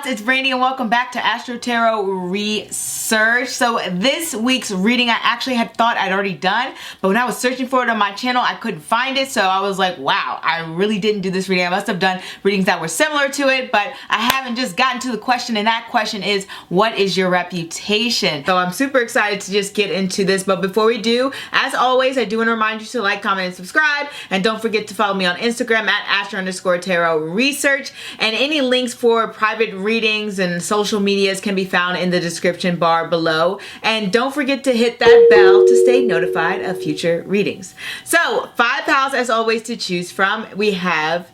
Gods, it's Brandi and welcome back to Astro-Tarot Research. So this week's reading I actually had thought I'd already done, but when I was searching for it on my channel, I couldn't find it. So I was like, wow, I really didn't do this reading. I must have done readings that were similar to it, but I haven't just gotten to the question, and that question is, what is your reputation? So I'm super excited to just get into this, but before we do, as always, I do want to remind you to like, comment, and subscribe, and don't forget to follow me on Instagram at Astro_Tarot Research, and any links for private readings and social medias can be found in the description bar below. And don't forget to hit that bell to stay notified of future readings. So 5 piles as always to choose from. We have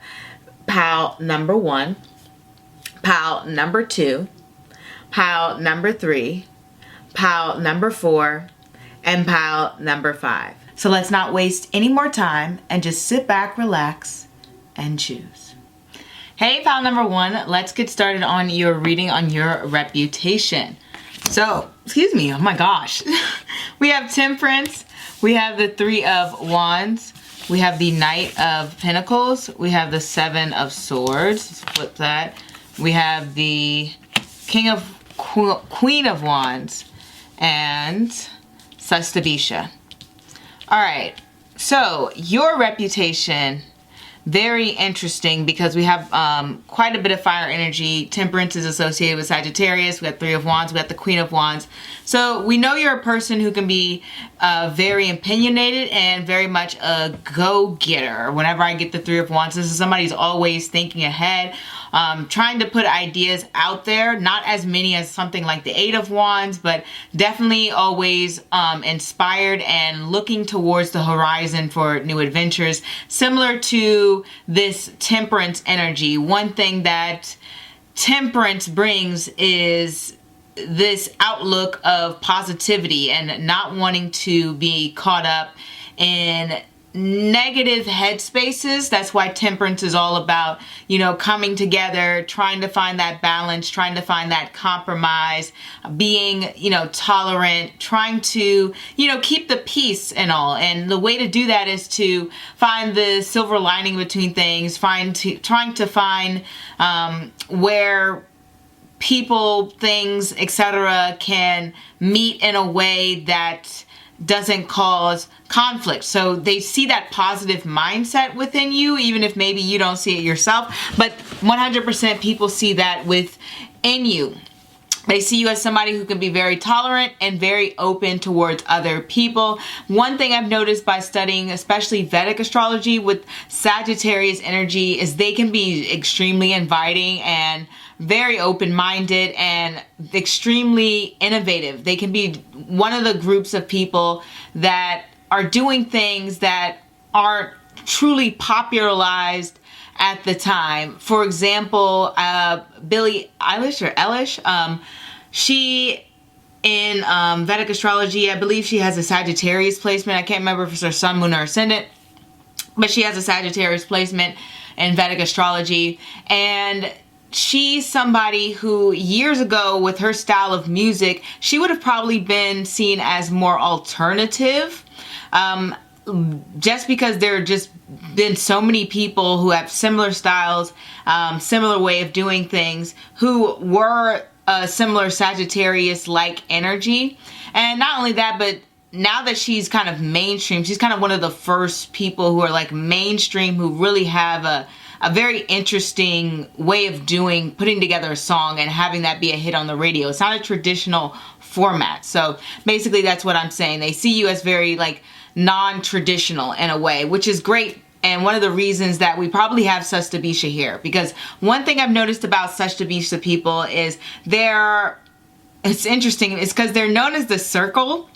pile number 1, pile number 2, pile number 3, pile number 4, and pile number 5. So let's not waste any more time and just sit back, relax, and choose. Hey, pile number 1, let's get started on your reading on your reputation. So, excuse me, oh my gosh. We have Temperance, we have the 3 of Wands, we have the Knight of Pentacles, we have the 7 of Swords, let's flip that. We have the Queen of Wands, and Sustabisha. Alright, so your reputation, very interesting because we have quite a bit of fire energy. Temperance is associated with Sagittarius. We got 3 of Wands. We got the Queen of Wands. So we know you're a person who can be very opinionated and very much a go-getter. Whenever I get the 3 of Wands, this is somebody who's always thinking ahead, trying to put ideas out there. Not as many as something like the 8 of Wands, but definitely always inspired and looking towards the horizon for new adventures. Similar to this Temperance energy, one thing that Temperance brings is this outlook of positivity and not wanting to be caught up in negative headspaces. That's why Temperance is all about, you know, coming together, trying to find that balance, trying to find that compromise, being, you know, tolerant, trying to, you know, keep the peace and all. And the way to do that is to find the silver lining between things, trying to find where people, things, etc. can meet in a way that doesn't cause conflict. So they see that positive mindset within you, even if maybe you don't see it yourself, but 100% people see that within you. They see you as somebody who can be very tolerant and very open towards other people. One thing I've noticed by studying, especially Vedic astrology with Sagittarius energy, is they can be extremely inviting and very open-minded and extremely innovative. They can be one of the groups of people that are doing things that aren't truly popularized at the time. For example, Billie Eilish or Eilish, she in Vedic astrology, I believe she has a Sagittarius placement. I can't remember if it's her sun, moon, or ascendant, but she has a Sagittarius placement in Vedic astrology. And she's somebody who years ago with her style of music, she would have probably been seen as more alternative. Just because there have just been so many people who have similar styles, similar way of doing things, who were a similar Sagittarius-like energy. And not only that, but now that she's kind of mainstream, she's kind of one of the first people who are like mainstream, who really have a very interesting way of putting together a song and having that be a hit on the radio. It's not a traditional format. So basically that's what I'm saying. They see you as very like non-traditional in a way, which is great. And one of the reasons that we probably have Sustabisha here, because one thing I've noticed about Sustabisha people is it's interesting, it's because they're known as the circle.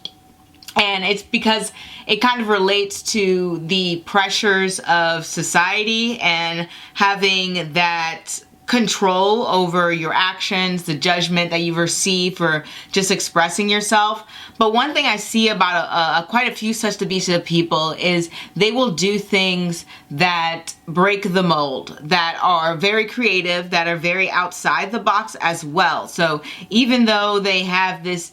And it's because it kind of relates to the pressures of society and having that control over your actions, the judgment that you receive for just expressing yourself. But one thing I see about quite a few Sustabisha people is they will do things that break the mold, that are very creative, that are very outside the box as well. So even though they have this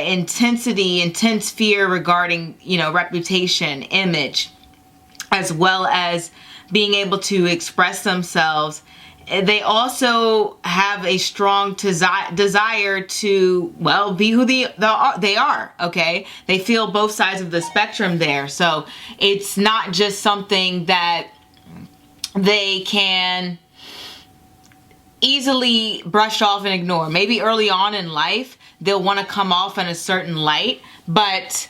intense fear regarding, you know, reputation, image, as well as being able to express themselves they also have a strong desire to, well, be who they are, okay? They feel both sides of the spectrum there. So it's not just something that they can easily brush off and ignore. Maybe early on in life, they'll want to come off in a certain light, but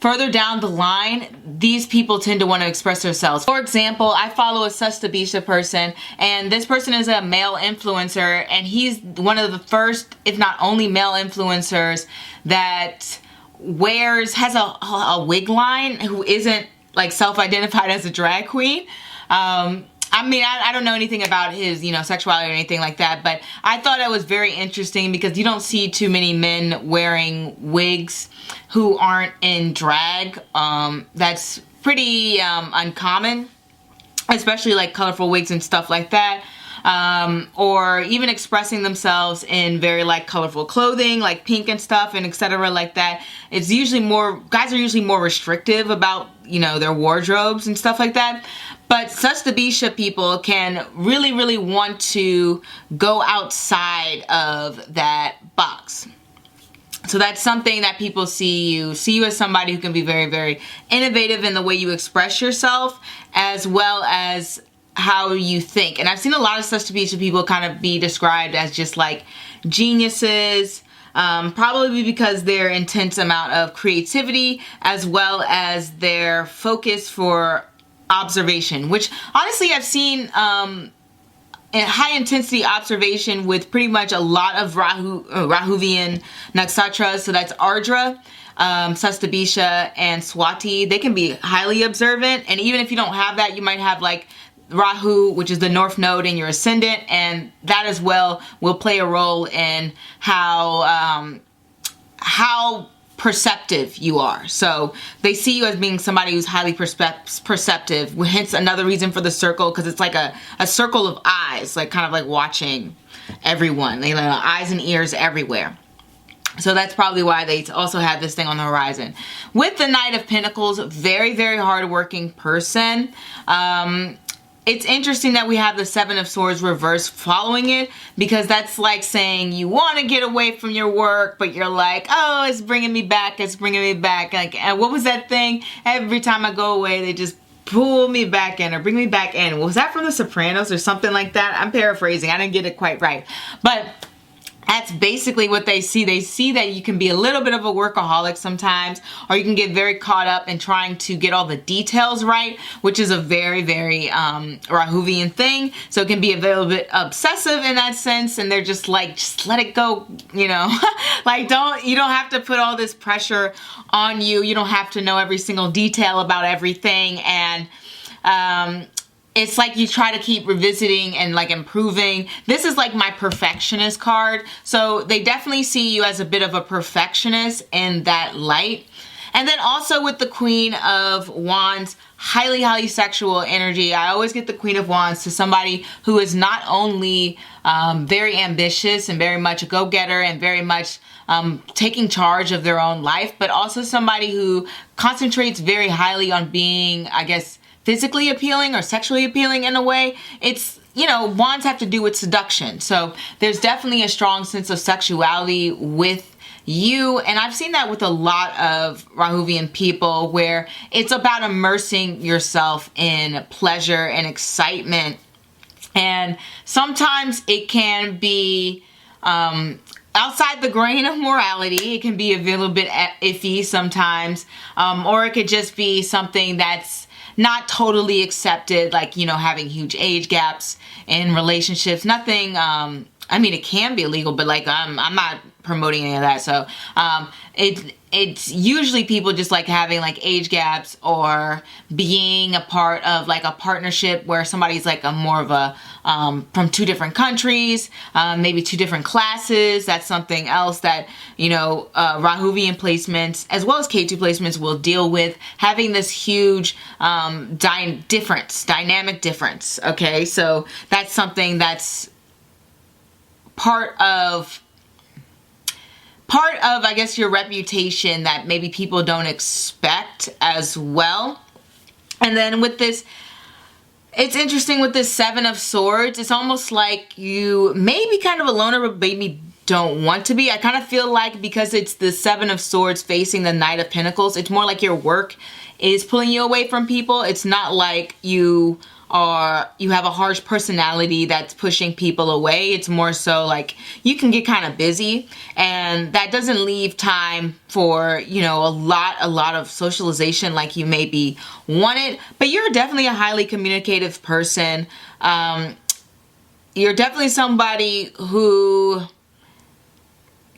further down the line, these people tend to want to express themselves. For example, I follow a Sastabisha person, and this person is a male influencer, and he's one of the first, if not only male influencers that has a wig line, who isn't like self-identified as a drag queen. I mean, I don't know anything about his, sexuality or anything like that, but I thought it was very interesting because you don't see too many men wearing wigs who aren't in drag. That's pretty uncommon, especially like colorful wigs and stuff like that. Or even expressing themselves in very like colorful clothing, like pink and stuff, and etc. like that. It's usually guys are usually more restrictive about, their wardrobes and stuff like that. But Sastabisha people can really, really want to go outside of that box. So that's something that people see you as somebody who can be very, very innovative in the way you express yourself, as well as how you think. And I've seen a lot of Sastabisha people kind of be described as just like geniuses, probably because their intense amount of creativity, as well as their focus for observation, which honestly I've seen high intensity observation with pretty much a lot of Rahuvian nakshatras. So that's Ardra, Sastabisha, and Swati. They can be highly observant, and even if you don't have that, you might have like Rahu, which is the north node in your ascendant, and that as well will play a role in how perceptive you are. So they see you as being somebody who's highly perceptive, hence another reason for the circle, because it's like a circle of eyes, like kind of like watching everyone. They have eyes and ears everywhere. So that's probably why they also have this thing on the horizon. With the Knight of Pentacles, very, very hardworking person. It's interesting that we have the Seven of Swords reversed following it, because that's like saying you want to get away from your work, but you're like, oh, it's bringing me back, it's bringing me back. Like, and what was that thing? Every time I go away, they just pull me back in or bring me back in. Was that from The Sopranos or something like that? I'm paraphrasing. I didn't get it quite right. But that's basically what they see. They see that you can be a little bit of a workaholic sometimes, or you can get very caught up in trying to get all the details right, which is a very, very Rahuvian thing. So it can be a little bit obsessive in that sense, and they're just like, just let it go, like you don't have to put all this pressure on you. You don't have to know every single detail about everything, and it's like you try to keep revisiting and like improving. This is like my perfectionist card. So they definitely see you as a bit of a perfectionist in that light. And then also with the Queen of Wands, highly, highly sexual energy. I always get the Queen of Wands to somebody who is not only very ambitious and very much a go-getter and very much taking charge of their own life, but also somebody who concentrates very highly on being, I guess, physically appealing or sexually appealing in a way. It's, wands have to do with seduction. So there's definitely a strong sense of sexuality with you. And I've seen that with a lot of Rahuvian people, where it's about immersing yourself in pleasure and excitement. And sometimes it can be outside the grain of morality. It can be a little bit iffy sometimes. Or it could just be something that's not totally accepted, like, having huge age gaps in relationships. Nothing, I mean, it can be illegal, but like, I'm not promoting any of that. So, it's usually people just like having like age gaps, or being a part of like a partnership where somebody's like more of a, from two different countries, maybe two different classes. That's something else that, Rahuvian placements, as well as K2 placements, will deal with, having this huge, dynamic difference. Okay. So that's something that's part of, I guess, your reputation that maybe people don't expect as well. And then with this It's interesting with this Seven of Swords. It's almost like you may be kind of a loner, but maybe don't want to be. I kind of feel like because it's the Seven of Swords facing the Knight of Pentacles, it's more like your work is pulling you away from people. It's not like you have a harsh personality that's pushing people away. It's more so like you can get kind of busy, and that doesn't leave time for, you know, a lot of socialization like you maybe wanted. But you're definitely a highly communicative person. You're definitely somebody who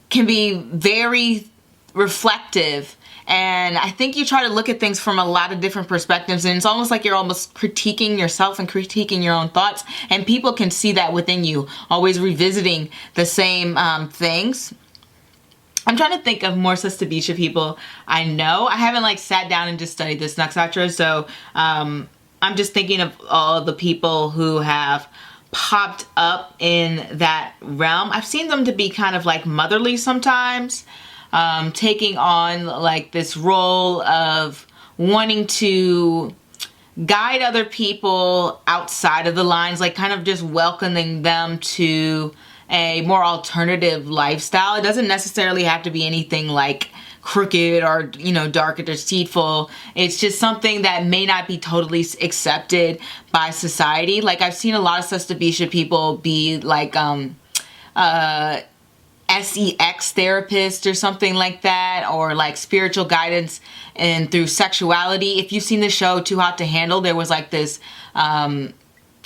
can be very reflective. And I think you try to look at things from a lot of different perspectives, and it's almost like you're almost critiquing yourself and critiquing your own thoughts, and people can see that within you, always revisiting the same things. I'm trying to think of more Sestabisha people I know. I haven't like sat down and just studied this nakshatra, so I'm just thinking of all the people who have popped up in that realm. I've seen them to be kind of like motherly sometimes. Taking on like this role of wanting to guide other people outside of the lines, like kind of just welcoming them to a more alternative lifestyle. It doesn't necessarily have to be anything like crooked or, you know, dark or deceitful. It's just something that may not be totally accepted by society. Like I've seen a lot of Sestabisha people be like sex therapist or something like that, or like spiritual guidance and through sexuality. If you've seen the show Too Hot to Handle, there was like this I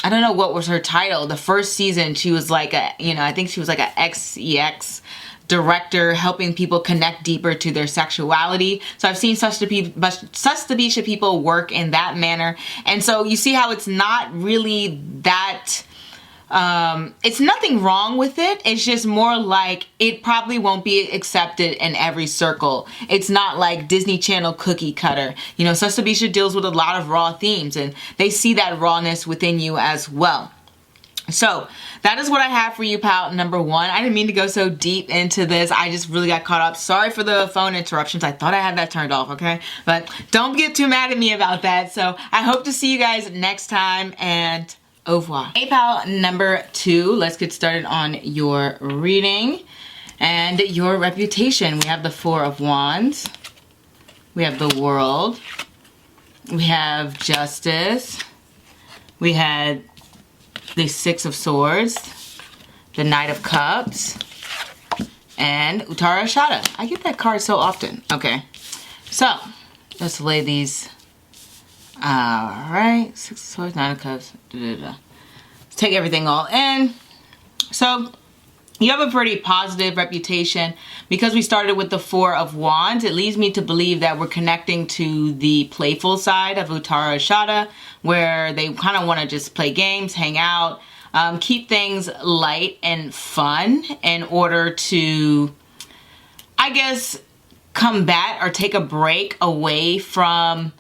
don't know what was her title. The first season she was like a, you know, I think she was like a sex director, helping people connect deeper to their sexuality. So I've seen Sestabisha people work in that manner, and so you see how it's not really that it's nothing wrong with it. It's just more like it probably won't be accepted in every circle. It's not like Disney Channel cookie cutter. You know, Sestabisha deals with a lot of raw themes, and they see that rawness within you as well. So that is what I have for you, pal number one. I didn't mean to go so deep into this. I just really got caught up. Sorry for the phone interruptions. I thought I had that turned off, okay? But don't get too mad at me about that. So I hope to see you guys next time, and au revoir. Hey, pal number two, let's get started on your reading and your reputation. We have the Four of Wands. We have the World. We have Justice. We had the Six of Swords, the Knight of Cups, and Uttara Shada. I get that card so often. Okay, so let's lay these. Alright, Six of Swords, Nine of Cups. Let's take everything all in. So you have a pretty positive reputation. Because we started with the Four of Wands, it leads me to believe that we're connecting to the playful side of Uttara Shada, where they kind of want to just play games, hang out, keep things light and fun in order to, I guess, combat or take a break away from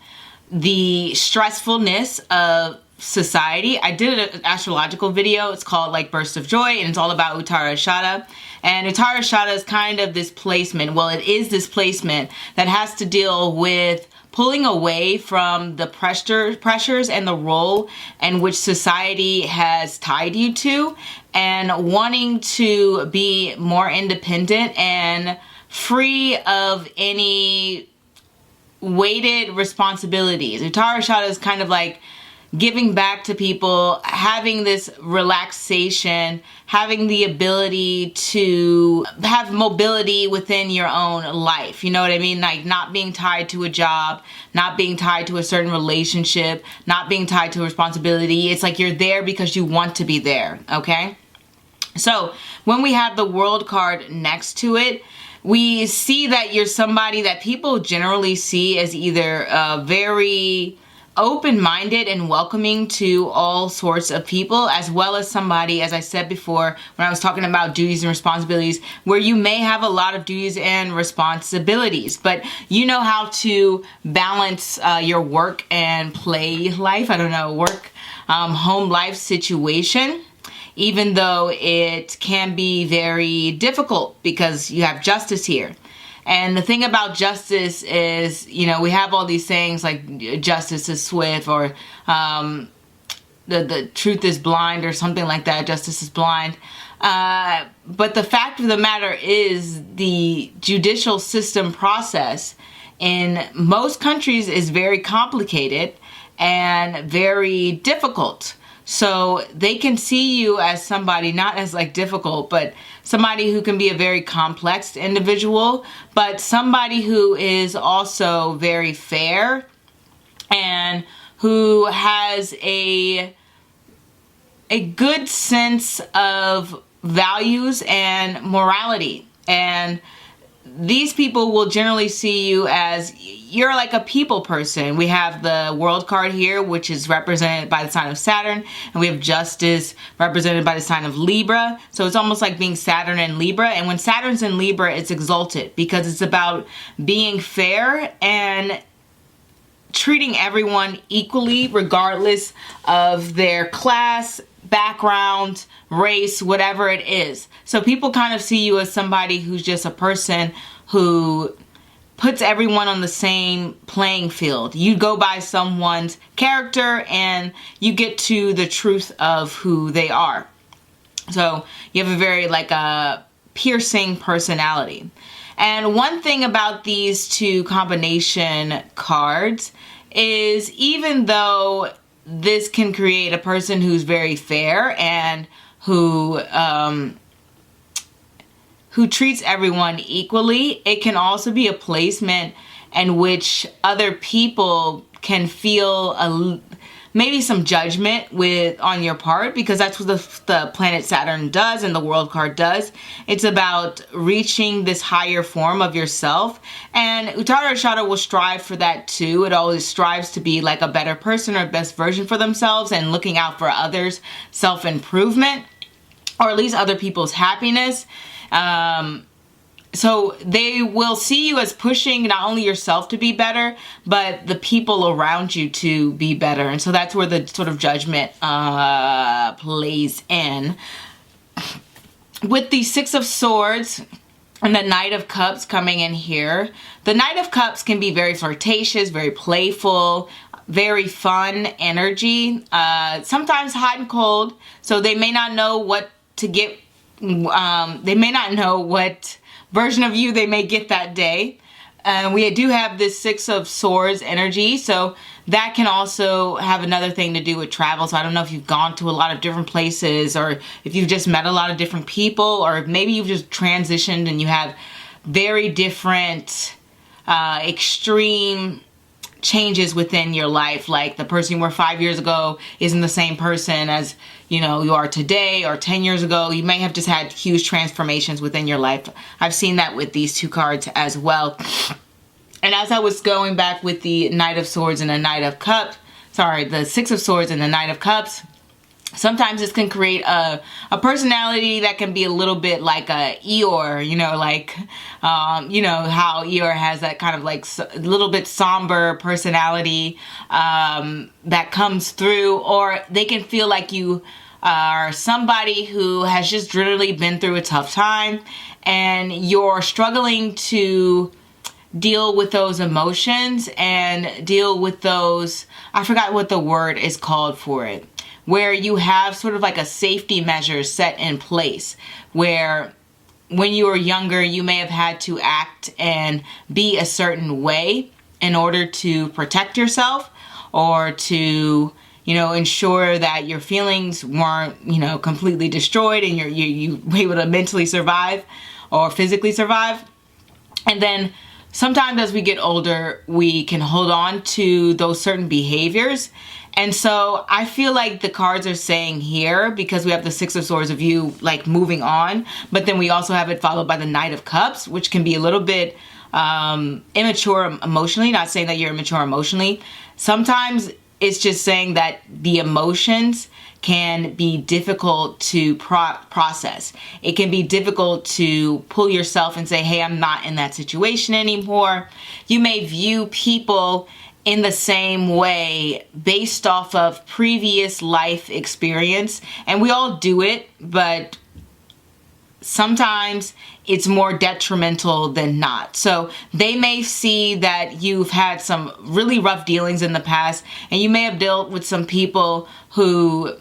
the stressfulness of society. I did an astrological video. It's called like Burst of Joy, and it's all about Uttara Shada. And Uttara Shada is kind of this placement. Well, it is this placement that has to deal with pulling away from the pressures and the role in which society has tied you to, and wanting to be more independent and free of any weighted responsibilities. Uttara Shada is kind of like giving back to people, having this relaxation, having the ability to have mobility within your own life. You know what I mean? Like not being tied to a job, not being tied to a certain relationship, not being tied to a responsibility. It's like you're there because you want to be there, okay? So when we have the World card next to it, we see that you're somebody that people generally see as either very open-minded and welcoming to all sorts of people, as well as somebody, as I said before when I was talking about duties and responsibilities, where you may have a lot of duties and responsibilities, but you know how to balance your work and play life, I don't know, work, home life situation, even though it can be very difficult because you have justice here. And the thing about justice is, you know, we have all these sayings like justice is swift, or the truth is blind or something like that. Justice is blind. But the fact of the matter is the judicial system process in most countries is very complicated and very difficult. So they can see you as somebody, not as like difficult, but somebody who can be a very complex individual, but somebody who is also very fair and who has a good sense of values and morality. And these people will generally see you as you're like a people person. We have the World card here, which is represented by the sign of Saturn, and we have Justice represented by the sign of Libra. So it's almost like being Saturn and Libra. And when Saturn's in Libra, it's exalted because it's about being fair and treating everyone equally regardless of their class, background, race, whatever it is. So people kind of see you as somebody who's just a person who puts everyone on the same playing field. You go by someone's character and you get to the truth of who they are. So you have a very like a piercing personality. And one thing about these two combination cards is even though this can create a person who's very fair and who treats everyone equally, it can also be a placement in which other people can feel maybe some judgment on your part, because that's what the planet Saturn does and the World card does. It's about reaching this higher form of yourself, and Untitled Chapter will strive for that too. It always strives to be like a better person or best version for themselves and looking out for others' self-improvement, or at least other people's happiness. So they will see you as pushing not only yourself to be better, but the people around you to be better. And so that's where the sort of judgment plays in. With the Six of Swords and the Knight of Cups coming in here, the Knight of Cups can be very flirtatious, very playful, very fun energy, sometimes hot and cold. So they may not know what to get. They may not know what version of you they may get that day. We do have this Six of Swords energy, so that can also have another thing to do with travel. So I don't know if you've gone to a lot of different places, or if you've just met a lot of different people, or maybe you've just transitioned and you have very different extreme changes within your life. Like the person you were 5 years ago isn't the same person as you are today, or 10 years ago. You may have just had huge transformations within your life. I've seen that with these two cards as well. And as I was going back with the Knight of Swords and the Knight of Cups, the Six of Swords and the Knight of Cups, sometimes this can create a personality that can be a little bit like a Eeyore, how Eeyore has that kind of like a little bit somber personality that comes through, or they can feel like you are somebody who has just literally been through a tough time and you're struggling to deal with those emotions and deal with those, I forgot what the word is called for it, where you have sort of like a safety measure set in place, where when you were younger, you may have had to act and be a certain way in order to protect yourself, or to, ensure that your feelings weren't, completely destroyed and you were able to mentally survive or physically survive. And then sometimes as we get older, we can hold on to those certain behaviors. And so I feel like the cards are saying here, because we have the Six of Swords of you like moving on, but then we also have it followed by the Knight of Cups, which can be a little bit immature emotionally. Not saying that you're immature emotionally. Sometimes it's just saying that the emotions can be difficult to process. It can be difficult to pull yourself and say, hey, I'm not in that situation anymore. You may view people in the same way based off of previous life experience, and we all do it, but sometimes it's more detrimental than not. So they may see that you've had some really rough dealings in the past, and you may have dealt with some people who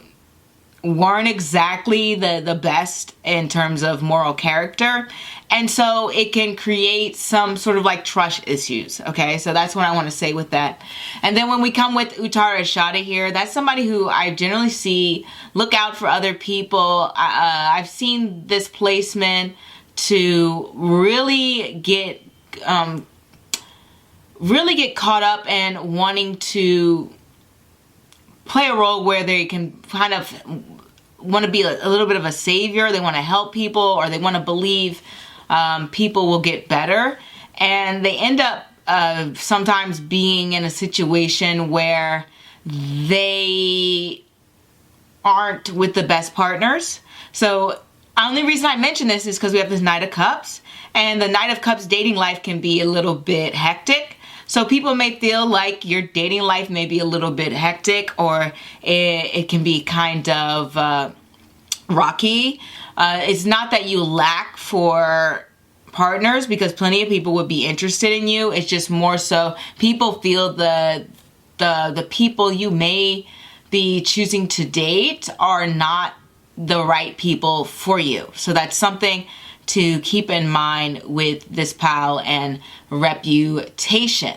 weren't exactly the best in terms of moral character. And so it can create some sort of like trust issues. Okay, so that's what I want to say with that. And then when we come with Uttara Ashada here, that's somebody who I generally see look out for other people. I've seen this placement to really get caught up in wanting to play a role where they can kind of want to be a little bit of a savior. They want to help people, or they want to believe people will get better. And they end up sometimes being in a situation where they aren't with the best partners. So only reason I mention this is because we have this Knight of Cups, and the Knight of Cups dating life can be a little bit hectic. So people may feel like your dating life may be a little bit hectic, or it can be kind of rocky. It's not that you lack for partners, because plenty of people would be interested in you. It's just more so people feel the people you may be choosing to date are not the right people for you. So that's something to keep in mind with this pile and reputation.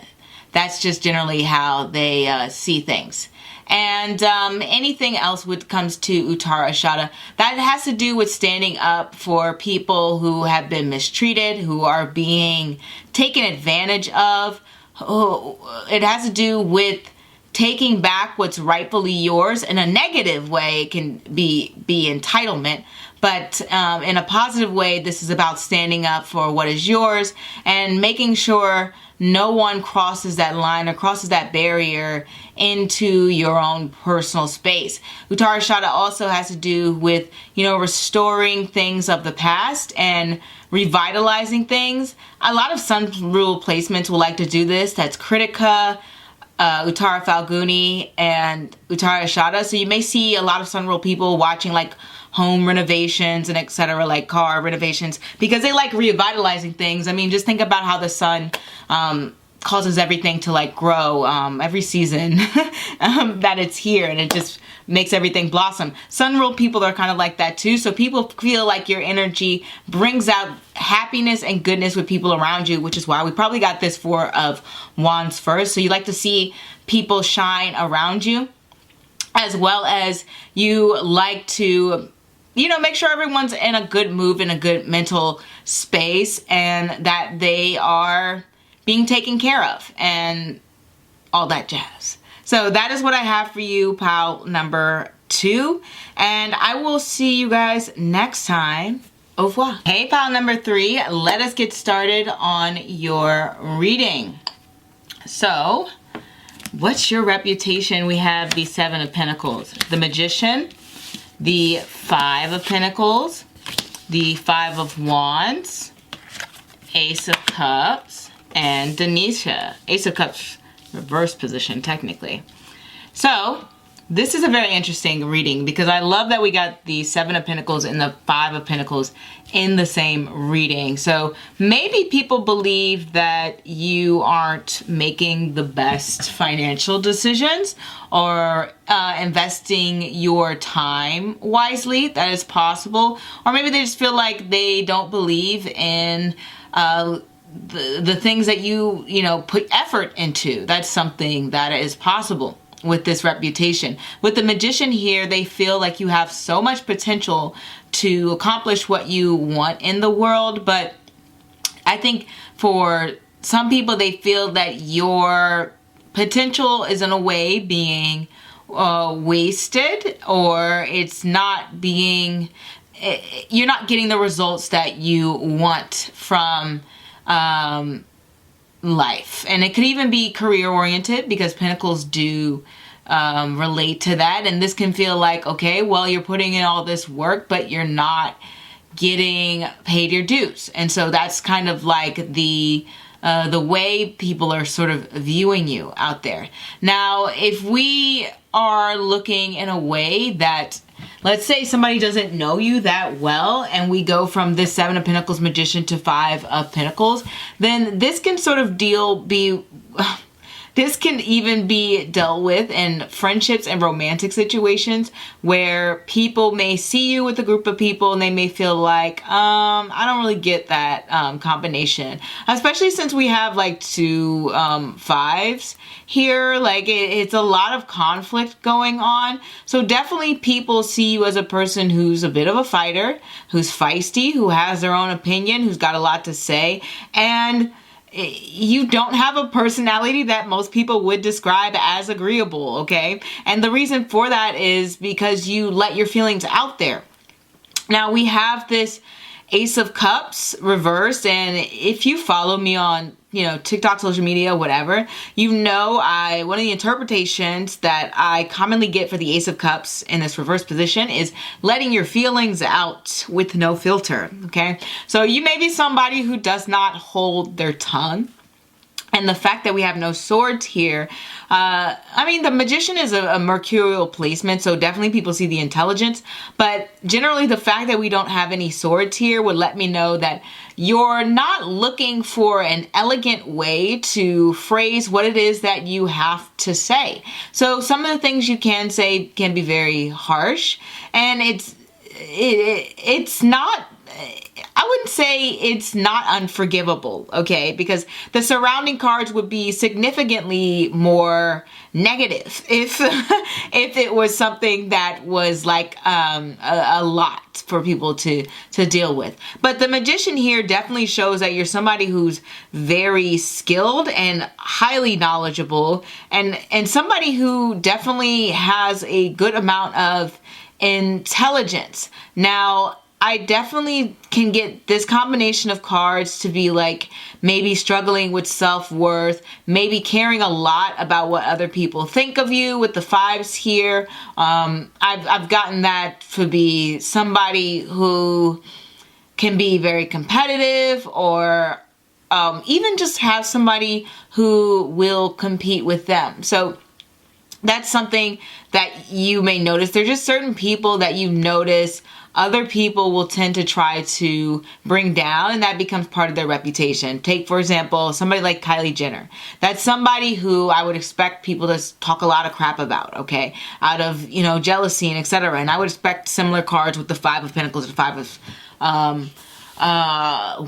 That's just generally how they see things. And anything else when it comes to Uttara Ashada, that has to do with standing up for people who have been mistreated, who are being taken advantage of. It has to do with taking back what's rightfully yours. In a negative way, it can be entitlement. But in a positive way, this is about standing up for what is yours and making sure no one crosses that line or crosses that barrier into your own personal space. Uttara Ashada also has to do with, restoring things of the past and revitalizing things. A lot of sun rule placements will like to do this. That's Kritika, Uttara Falguni, and Uttara Ashada. So you may see a lot of sun rule people watching like home renovations and etc., like car renovations, because they like revitalizing things. I mean, just think about how the sun causes everything to like grow every season that it's here, and it just makes everything blossom. Sun rule people are kind of like that too. So people feel like your energy brings out happiness and goodness with people around you, which is why we probably got this Four of Wands first. So you like to see people shine around you, as well as you like to make sure everyone's in a good mood, in a good mental space, and that they are being taken care of and all that jazz. So that is what I have for you, pile number 2. And I will see you guys next time. Au revoir. Hey, pile number 3, let us get started on your reading. So, what's your reputation? We have the 7 of Pentacles, the Magician, the 5 of Pentacles, the 5 of Wands, Ace of Cups, and Denisha. Ace of Cups reverse position technically. So this is a very interesting reading, because I love that we got the 7 of Pentacles and the 5 of Pentacles in the same reading. So maybe people believe that you aren't making the best financial decisions or investing your time wisely. That is possible. Or maybe they just feel like they don't believe in the things that you put effort into. That's something that is possible with this reputation. With the Magician here, they feel like you have so much potential to accomplish what you want in the world, but I think for some people, they feel that your potential is in a way being wasted, or it's not being, you're not getting the results that you want from life. And it could even be career oriented, because Pentacles do relate to that. And this can feel like, okay, well, you're putting in all this work, but you're not getting paid your dues. And so that's kind of like the way people are sort of viewing you out there. Now, if we are looking in a way that let's say somebody doesn't know you that well, and we go from this Seven of Pentacles Magician to Five of Pentacles, then this can sort of this can even be dealt with in friendships and romantic situations where people may see you with a group of people and they may feel like, I don't really get that combination. Especially since we have like two fives here, like it's a lot of conflict going on. So definitely people see you as a person who's a bit of a fighter, who's feisty, who has their own opinion, who's got a lot to say, and you don't have a personality that most people would describe as agreeable, okay? And the reason for that is because you let your feelings out there. Now we have this Ace of Cups reversed, and if you follow me on, you know, TikTok, social media, whatever, you know one of the interpretations that I commonly get for the Ace of Cups in this reverse position is letting your feelings out with no filter, okay? So you may be somebody who does not hold their tongue. And the fact that we have no swords here, I mean, the Magician is a mercurial placement, so definitely people see the intelligence. But generally, the fact that we don't have any swords here would let me know that you're not looking for an elegant way to phrase what it is that you have to say. So some of the things you can say can be very harsh, and it's not... I wouldn't say it's not unforgivable, okay? Because the surrounding cards would be significantly more negative if if it was something that was like a lot for people to deal with. But the Magician here definitely shows that you're somebody who's very skilled and highly knowledgeable, and somebody who definitely has a good amount of intelligence. Now, I definitely can get this combination of cards to be like maybe struggling with self-worth, maybe caring a lot about what other people think of you with the fives here. I've gotten that to be somebody who can be very competitive, or even just have somebody who will compete with them. So that's something that you may notice. There's just certain people that you notice other people will tend to try to bring down, and that becomes part of their reputation. Take, for example, somebody like Kylie Jenner. That's somebody who I would expect people to talk a lot of crap about, okay? Out of, you know, jealousy and etc. And I would expect similar cards with the Five of Pentacles and Five of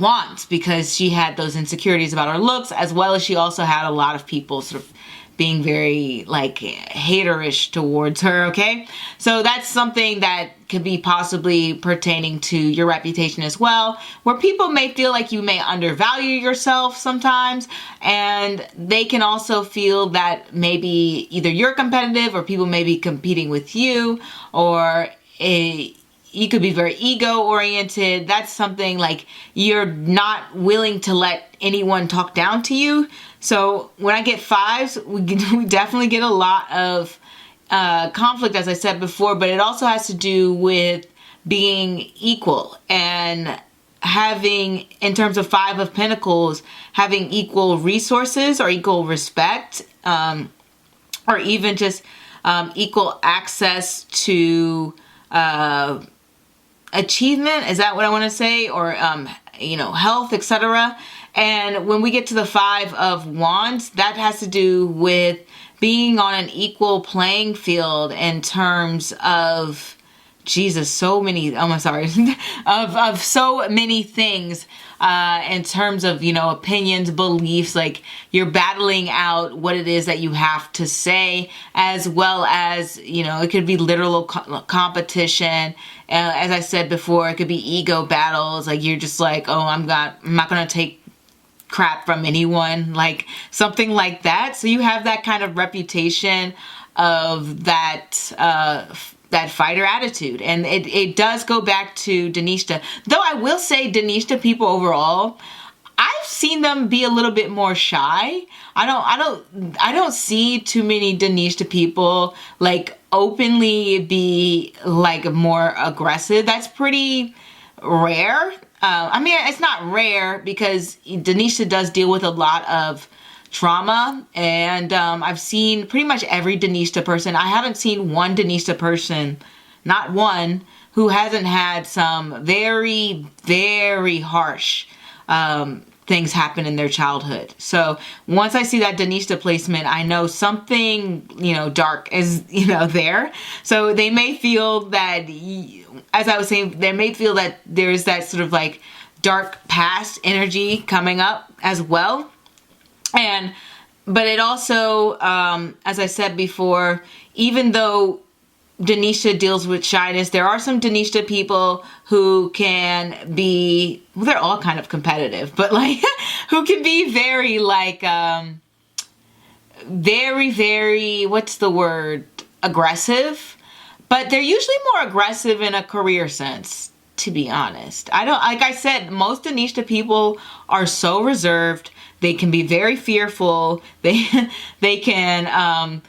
Wands, because she had those insecurities about her looks, as well as she also had a lot of people sort of being very like haterish towards her, okay? So that's something that could be possibly pertaining to your reputation as well, where people may feel like you may undervalue yourself sometimes, and they can also feel that maybe either you're competitive or people may be competing with you, or you could be very ego-oriented. That's something like you're not willing to let anyone talk down to you. So when I get fives, we definitely get a lot of conflict, as I said before, but it also has to do with being equal and having, in terms of Five of Pentacles, having equal resources or equal respect, or even just equal access to achievement. Is that what I want to say? Or, you know, health, etc. And when we get to the Five of Wands, that has to do with being on an equal playing field in terms of, Jesus, so many, oh, I'm sorry, of so many things, in terms of, you know, opinions, beliefs, like you're battling out what it is that you have to say, as well as, you know, it could be literal competition. As I said before, it could be ego battles, like you're just like, oh, I'm not going to take crap from anyone, like something like that. So you have that kind of reputation of that that fighter attitude, and it does go back to Danishta. Though I will say Danishta people overall, I've seen them be a little bit more shy. I don't see too many Danishta people like openly be like more aggressive. That's pretty rare. I mean, it's not rare because Danishta does deal with a lot of trauma, and I've seen pretty much every Danishta person. I haven't seen one Danishta person not one, who hasn't had some very, very harsh things happen in their childhood. So once I see that Danishta placement, I know something, dark is, there. So they may feel that, as I was saying, they may feel that there's that sort of like dark past energy coming up as well. But it also, as I said before, even though Danishta deals with shyness, there are some Danishta people who can be, well, they're all kind of competitive, but like, who can be very like, very, very, what's the word? Aggressive. But they're usually more aggressive in a career sense, to be honest. Like I said, most Danishta people are so reserved. They can be very fearful. They can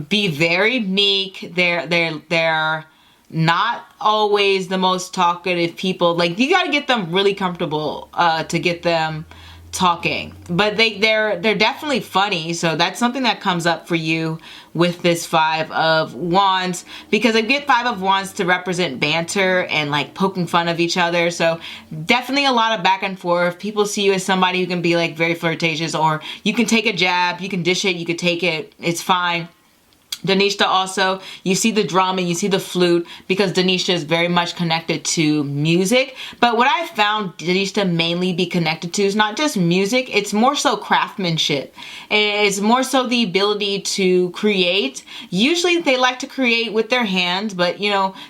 be very meek. They're not always the most talkative people. Like, you got to get them really comfortable to get them talking. But they're definitely funny. So that's something that comes up for you with this Five of Wands, because I get Five of Wands to represent banter and like poking fun of each other. So definitely a lot of back and forth. People see you as somebody who can be like very flirtatious, or you can take a jab, you can dish it, you can take it, it's fine. Danishta also, you see the drum and you see the flute, because Danishta is very much connected to music. But what I found Danishta mainly be connected to is not just music, it's more so craftsmanship. It's more so the ability to create. Usually they like to create with their hands, but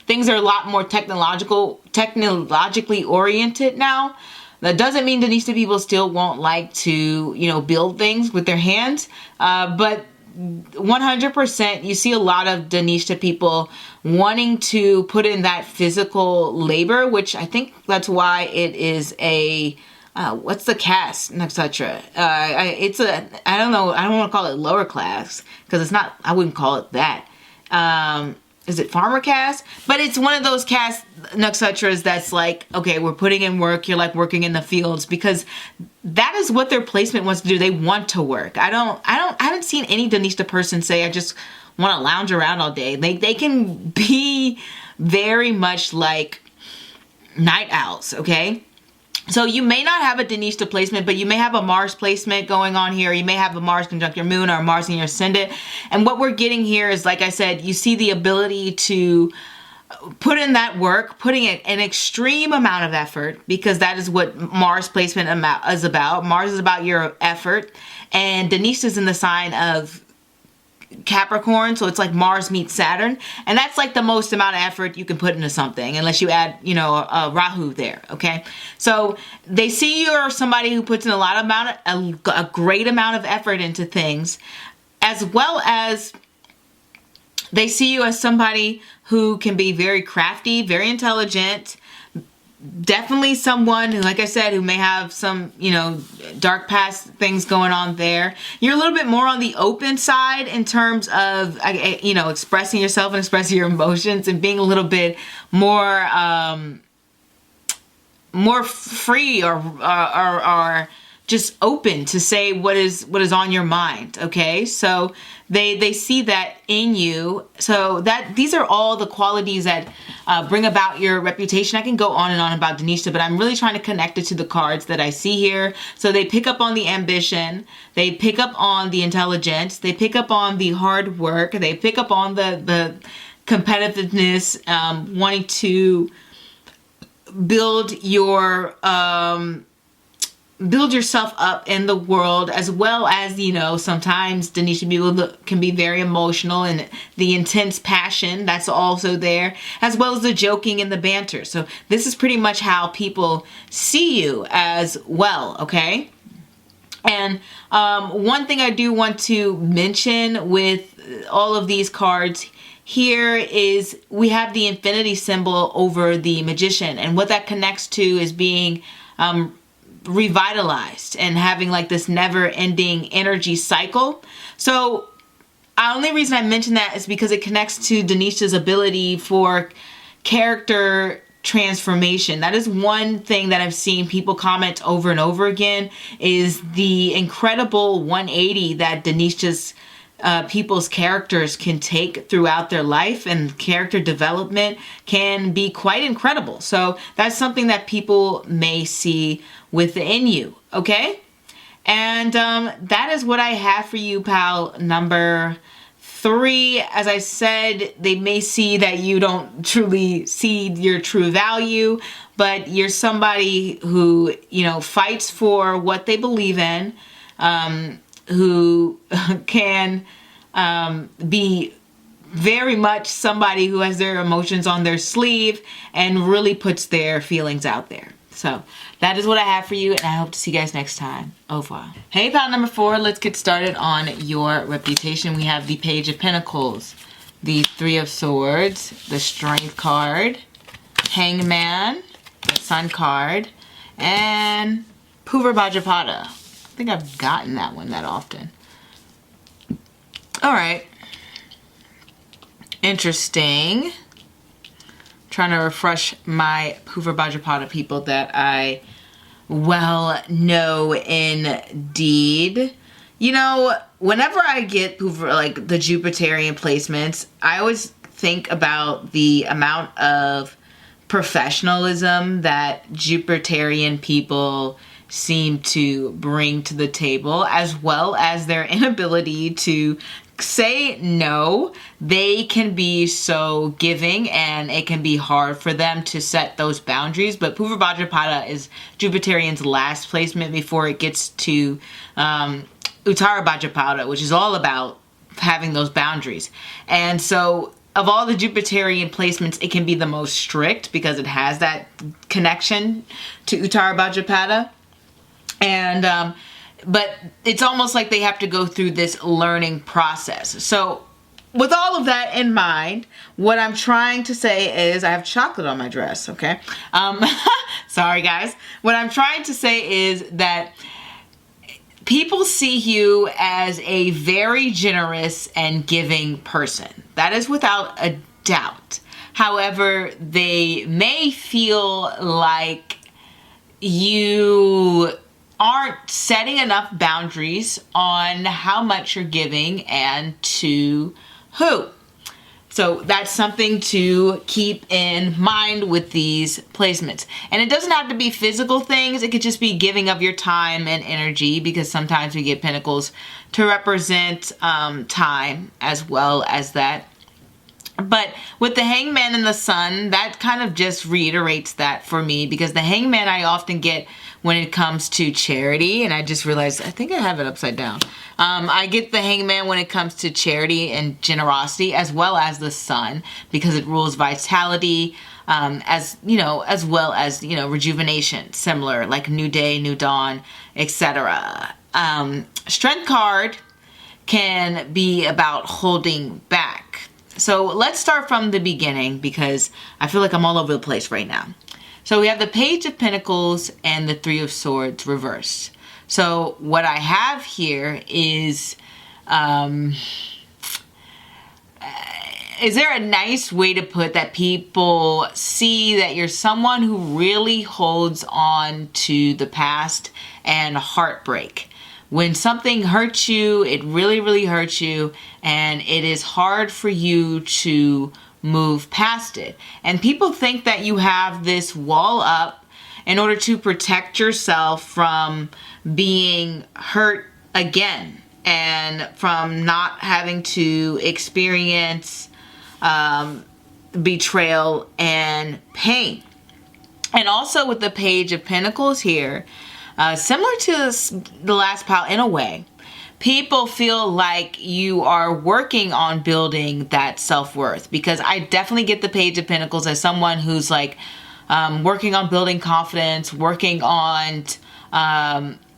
things are a lot more technologically oriented now. That doesn't mean Danishta people still won't like to, build things with their hands, but 100% you see a lot of Danishta people wanting to put in that physical labor, which I think that's why it is a what's the caste, etc. It's a, I don't know, I don't want to call it lower class, because it's not, I wouldn't call it that. Is it farmer caste? But it's one of those caste nakshatras that's like, okay, we're putting in work. You're like working in the fields, because that is what their placement wants to do. They want to work. I haven't seen any Danishta person say, I just want to lounge around all day. They can be very much like night owls, okay? So you may not have a Danishta placement, but you may have a Mars placement going on here. You may have a Mars conjunct your moon, or a Mars in your ascendant. And what we're getting here is, like I said, you see the ability to put in that work, putting in an extreme amount of effort, because that is what Mars placement is about. Mars is about your effort. And Danishta is in the sign of Capricorn, so it's like Mars meets Saturn, and that's like the most amount of effort you can put into something, unless you add, a Rahu there, okay? So they see you are somebody who puts in a great amount of effort into things, as well as they see you as somebody who can be very crafty, very intelligent, definitely someone who, like I said, who may have some, dark past things going on there. You're a little bit more on the open side in terms of, expressing yourself and expressing your emotions, and being a little bit more, more free or just open to say what is on your mind. Okay. So they see that in you. So these are all the qualities that bring about your reputation. I can go on and on about Danishta, but I'm really trying to connect it to the cards that I see here. So they pick up on the ambition, they pick up on the intelligence, they pick up on the hard work, they pick up on the competitiveness, wanting to build yourself up in the world, as well as, sometimes Danishta people can be very emotional, and the intense passion that's also there, as well as the joking and the banter. So this is pretty much how people see you as well, okay? And one thing I do want to mention with all of these cards here is we have the infinity symbol over the Magician, and what that connects to is being revitalized and having like this never-ending energy cycle. So the only reason I mention that is because it connects to Danishta's ability for character transformation. That is one thing that I've seen people comment over and over again, is the incredible 180 that Danishta's people's characters can take throughout their life, and character development can be quite incredible. So that's something that people may see within you, okay? And that is what I have for you, pal number 3. As I said, they may see that you don't truly see your true value, but you're somebody who, you know, fights for what they believe in, who can be very much somebody who has their emotions on their sleeve and really puts their feelings out there. So that is what I have for you, and I hope to see you guys next time. Au revoir. Hey, pal number 4, let's get started on your reputation. We have the Page of Pentacles, the 3 of Swords, the Strength card, Hangman, the Sun card, and Purva Bhajapada. I think I've gotten that one that often. All right. Interesting. Trying to refresh my Purva Bhajapada people that I well know indeed. You know, whenever I get Purva, like the Jupiterian placements, I always think about the amount of professionalism that Jupiterian people seem to bring to the table, as well as their inability to say no. They can be so giving, and it can be hard for them to set those boundaries. But Purva Bhajapada is Jupiterian's last placement before it gets to Uttara Bhajapada, which is all about having those boundaries. And so of all the Jupiterian placements, it can be the most strict because it has that connection to Uttara Bhajapada. And but it's almost like they have to go through this learning process. So with all of that in mind, what I'm trying to say is, I have chocolate on my dress, okay? Sorry guys. What I'm trying to say is that people see you as a very generous and giving person. That is without a doubt. However, they may feel like you aren't setting enough boundaries on how much you're giving and to who. So that's something to keep in mind with these placements. And it doesn't have to be physical things. It could just be giving of your time and energy, because sometimes we get pentacles to represent time as well as that. But with the Hangman and the Sun, that kind of just reiterates that for me, because the Hangman I often get when it comes to charity, and I just realized I think I have it upside down. I get the Hangman when it comes to charity and generosity, as well as the Sun, because it rules vitality, as you know, as well as, you know, rejuvenation, similar like new day, new dawn, etc. Strength card can be about holding back. So let's start from the beginning, because I feel like I'm all over the place right now. So we have the Page of Pentacles and the 3 of Swords reversed. So what I have here is there a nice way to put that people see that you're someone who really holds on to the past and heartbreak. When something hurts you, it really, really hurts you, and it is hard for you to move past it. And people think that you have this wall up in order to protect yourself from being hurt again, and from not having to experience betrayal and pain. And also with the Page of Pentacles here, similar to the last pile in a way, people feel like you are working on building that self-worth, because I definitely get the Page of Pentacles as someone who's like working on building confidence, working on,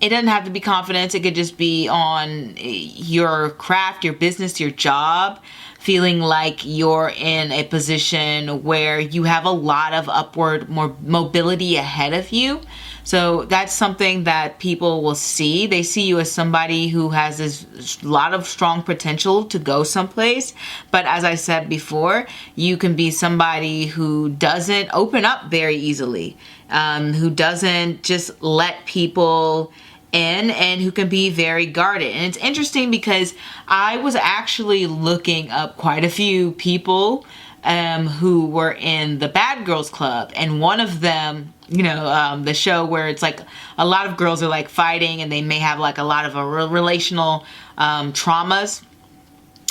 it doesn't have to be confidence, it could just be on your craft, your business, your job, feeling like you're in a position where you have a lot of upward mobility ahead of you. So that's something that people will see. They see you as somebody who has this lot of strong potential to go someplace. But as I said before, you can be somebody who doesn't open up very easily, who doesn't just let people in and who can be very guarded. And it's interesting because I was actually looking up quite a few people who were in the Bad Girls Club, and one of them, you know, the show where it's like a lot of girls are like fighting and they may have like a lot of relational traumas.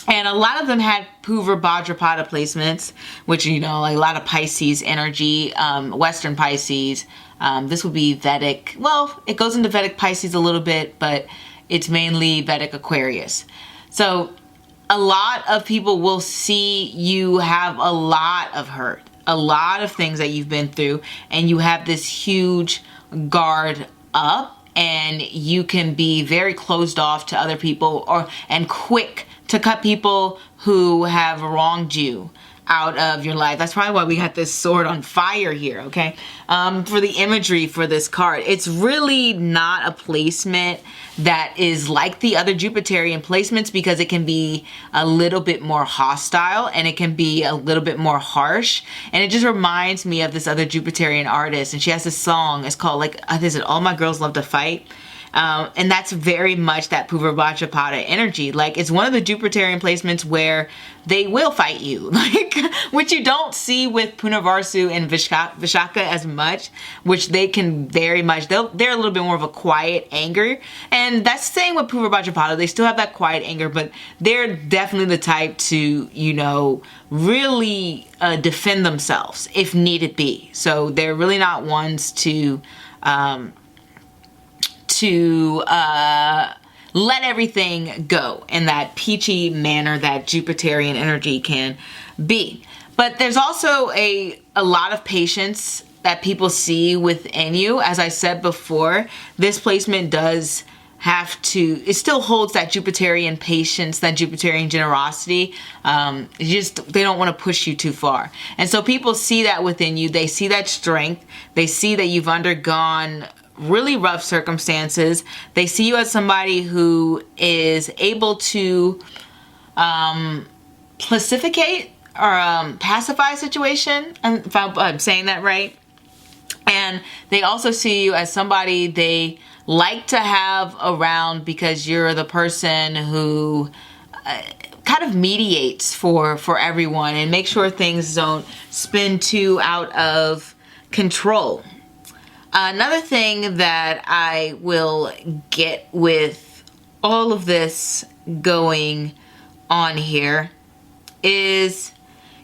And a lot of them had Purva Bhadrapada placements, which, you know, like a lot of Pisces energy, Western Pisces. This would be Vedic. Well, it goes into Vedic Pisces a little bit, but it's mainly Vedic Aquarius. So a lot of people will see you have a lot of hurt, a lot of things that you've been through, and you have this huge guard up, and you can be very closed off to other people and quick to cut people who have wronged you out of your life. That's probably why we got this sword on fire here, okay? For the imagery for this card. It's really not a placement that is like the other Jupiterian placements, because it can be a little bit more hostile and it can be a little bit more harsh. And it just reminds me of this other Jupiterian artist, and she has this song, it's called like, is it All My Girls Love to Fight? And that's very much that Purva Bhadrapada energy. Like, it's one of the Jupiterian placements where they will fight you, like, which you don't see with Punarvasu and Vishaka as much, which they can very much, they're a little bit more of a quiet anger. And that's the same with Purva Bhadrapada. They still have that quiet anger, but they're definitely the type to, you know, really defend themselves if needed be. So they're really not ones to let everything go in that peachy manner that Jupiterian energy can be. But there's also a lot of patience that people see within you. As I said before, this placement does have to, it still holds that Jupiterian patience, that Jupiterian generosity. They don't want to push you too far. And so people see that within you. They see that strength. They see that you've undergone really rough circumstances. They see you as somebody who is able to pacificate or pacify a situation, if I'm saying that right. And they also see you as somebody they like to have around, because you're the person who kind of mediates for everyone and make sure things don't spin too out of control. Another thing that I will get with all of this going on here is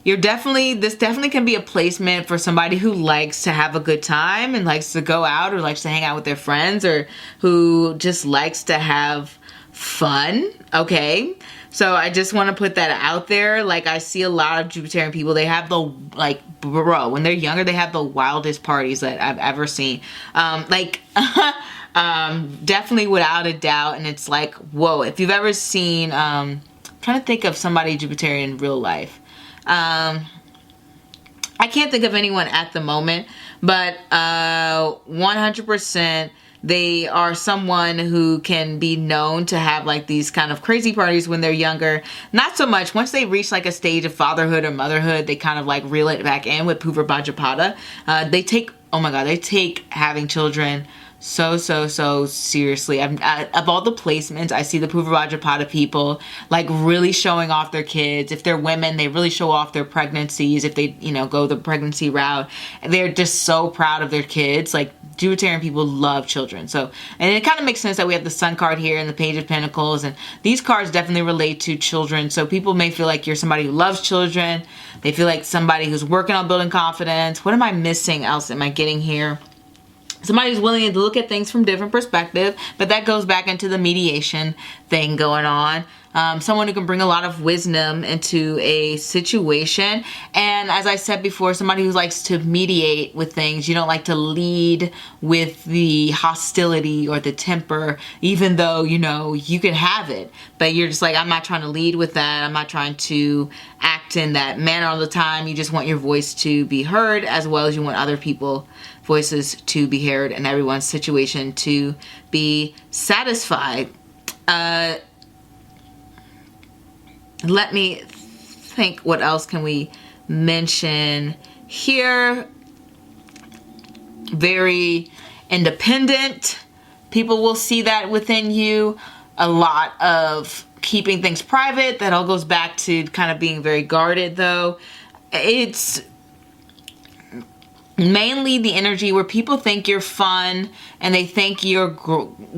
this definitely can be a placement for somebody who likes to have a good time and likes to go out or likes to hang out with their friends, or who just likes to have fun, okay? So I just want to put that out there. Like, I see a lot of Jupiterian people, they have the, like, bro, when they're younger, they have the wildest parties that I've ever seen. Definitely without a doubt. And it's like, whoa, if you've ever seen, trying to think of somebody Jupiterian in real life. I can't think of anyone at the moment, but 100%. They are someone who can be known to have like these kind of crazy parties when they're younger. Not so much. Once they reach like a stage of fatherhood or motherhood, they kind of like reel it back in with Purva Bhadrapada. They take having children so seriously. Of all the placements, I see the Purva Bhadrapada people like really showing off their kids. If they're women, they really show off their pregnancies. If they, you know, go the pregnancy route, they're just so proud of their kids. Like, Jupiterian people love children. So, and it kind of makes sense that we have the Sun card here and the Page of Pentacles, and these cards definitely relate to children. So people may feel like you're somebody who loves children. They feel like somebody who's working on building confidence. What am I missing else? Am I getting here? Somebody who's willing to look at things from different perspective, but that goes back into the mediation thing going on. Someone who can bring a lot of wisdom into a situation. And as I said before, somebody who likes to mediate with things. You don't like to lead with the hostility or the temper, even though, you know, you can have it. But you're just like, I'm not trying to lead with that. I'm not trying to act in that manner all the time. You just want your voice to be heard, as well as you want other people's voices to be heard and everyone's situation to be satisfied. Let me think, what else can we mention here? Very independent People will see that within you. A lot of keeping things private. That all goes back to kind of being very guarded, though. It's mainly the energy where people think you're fun and they think you're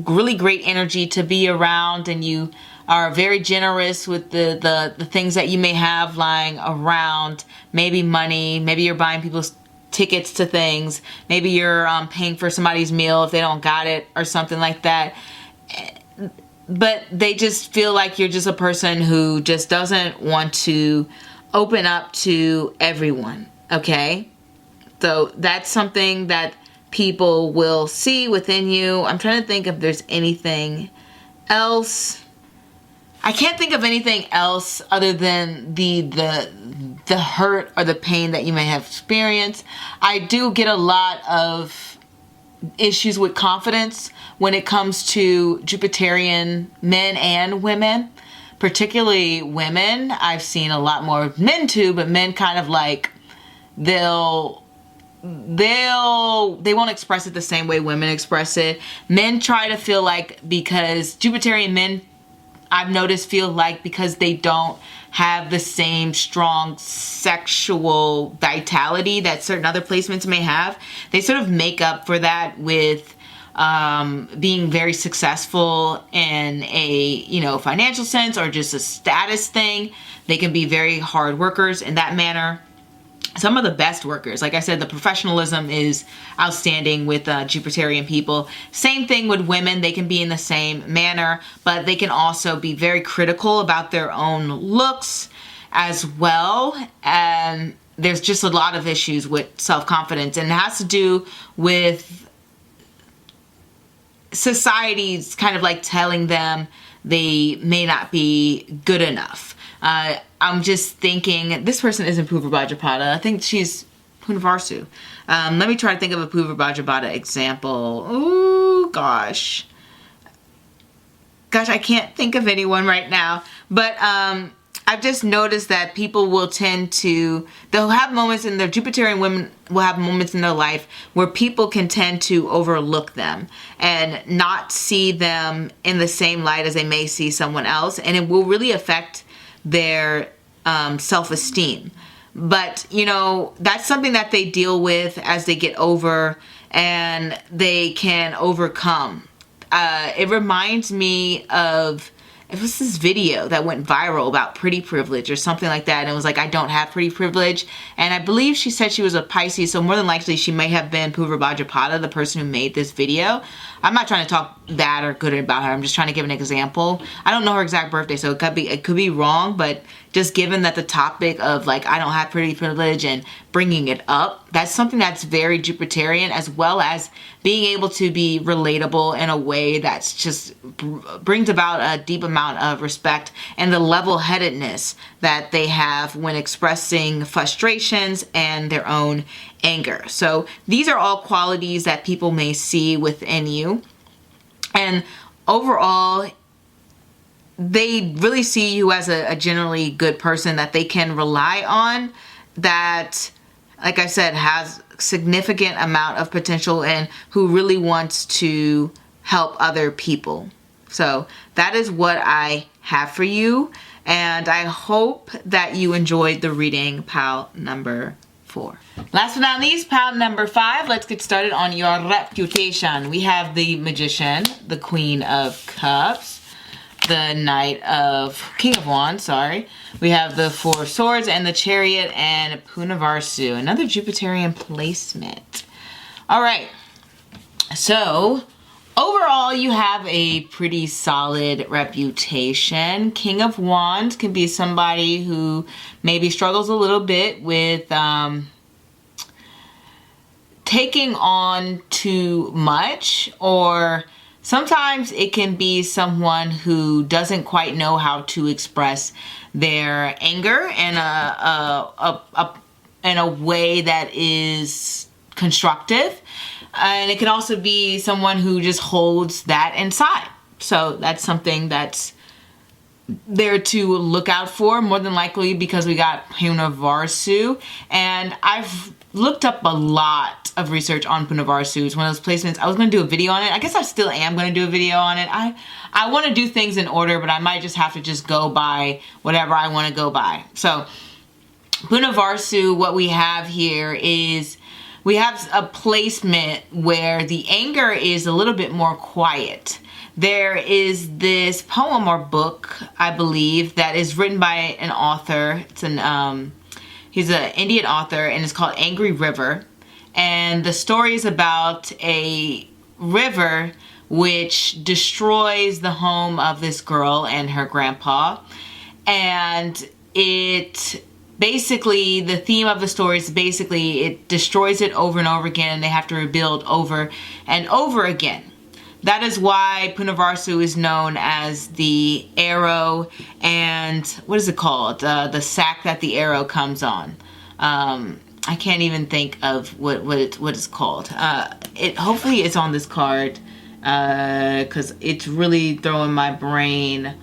really great energy to be around, and you are very generous with the things that you may have lying around. Maybe money, maybe you're buying people's tickets to things, maybe you're paying for somebody's meal if they don't got it or something like that. But they just feel like you're just a person who just doesn't want to open up to everyone, okay? So that's something that people will see within you. I'm trying to think if there's anything else. I can't think of anything else other than the hurt or the pain that you may have experienced. I do get a lot of issues with confidence when it comes to Jupiterian men and women, particularly women. I've seen a lot more men too, but men kind of like they won't express it the same way women express it. Men try to feel like, because Jupiterian men, I've noticed, feel like because they don't have the same strong sexual vitality that certain other placements may have, they sort of make up for that with being very successful in a, financial sense or just a status thing. They can be very hard workers in that manner. Some of the best workers, like I said, the professionalism is outstanding with Jupiterian people. Same thing with women. They can be in the same manner, but they can also be very critical about their own looks as well. And there's just a lot of issues with self-confidence, and it has to do with society's kind of like telling them they may not be good enough. I'm just thinking, this person isn't Purva Bhajapada. I think she's Punavarsu. Let me try to think of a Purva Bhajapada example. Ooh, gosh, I can't think of anyone right now. But I've just noticed that people will tend to, they'll have moments in their, Jupiterian women will have moments in their life where people can tend to overlook them and not see them in the same light as they may see someone else. And it will really affect their self-esteem. But, that's something that they deal with as they get over, and they can overcome. It reminds me of, it was this video that went viral about pretty privilege or something like that. And it was like, I don't have pretty privilege. And I believe she said she was a Pisces. So more than likely she may have been Purva Bhajapada, the person who made this video. I'm not trying to talk bad or good about her. I'm just trying to give an example. I don't know her exact birthday, so it could be wrong, but just given that the topic of like, I don't have pretty privilege and bringing it up, that's something that's very Jupiterian, as well as being able to be relatable in a way that's just brings about a deep amount of respect and the level-headedness that they have when expressing frustrations and their own anger. So these are all qualities that people may see within you. And overall, they really see you as a generally good person that they can rely on, that, like I said, has significant amount of potential and who really wants to help other people. So that is what I have for you. And I hope that you enjoyed the reading, pile number 4. Last but not least, pile number 5. Let's get started on your reputation. We have the Magician, the Queen of Cups, the King of Wands, sorry. We have the Four of Swords and the Chariot and Punavarsu, another Jupiterian placement. All right. So overall, you have a pretty solid reputation. King of Wands can be somebody who maybe struggles a little bit with taking on too much, or sometimes it can be someone who doesn't quite know how to express their anger in a way that is constructive. And it can also be someone who just holds that inside. So that's something that's there to look out for, more than likely, because we got Punavarsu. And I've looked up a lot of research on Punavarsu. It's one of those placements. I was going to do a video on it. I guess I still am going to do a video on it. I want to do things in order, but I might just have to just go by whatever I want to go by. So Punavarsu, what we have here is we have a placement where the anger is a little bit more quiet. There is this poem or book, I believe, that is written by an author. It's an he's an Indian author, and it's called Angry River. And the story is about a river which destroys the home of this girl and her grandpa. And it basically, the theme of the story is basically it destroys it over and over again, and they have to rebuild over and over again. That is why Punavarsu is known as the arrow, and what is it called? The sack that the arrow comes on. I can't even think of what it's called. Hopefully it's on this card, because it's really throwing my brain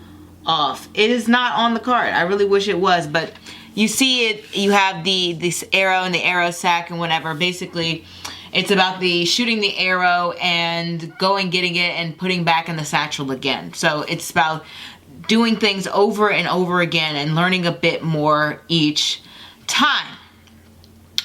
off. It is not on the card. I really wish it was, but you see it. You have this arrow and the arrow sack and whatever. Basically, it's about the shooting the arrow and going, getting it, and putting back in the satchel again. So it's about doing things over and over again and learning a bit more each time.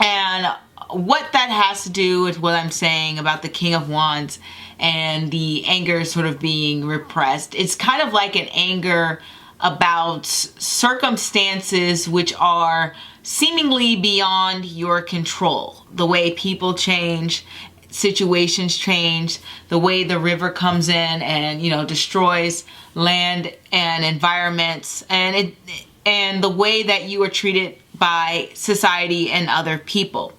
And what that has to do with what I'm saying about the King of Wands and the anger sort of being repressed, it's kind of like an anger about circumstances which are seemingly beyond your control. The way people change, situations change, the way the river comes in and, destroys land and environments, and the way that you are treated by society and other people.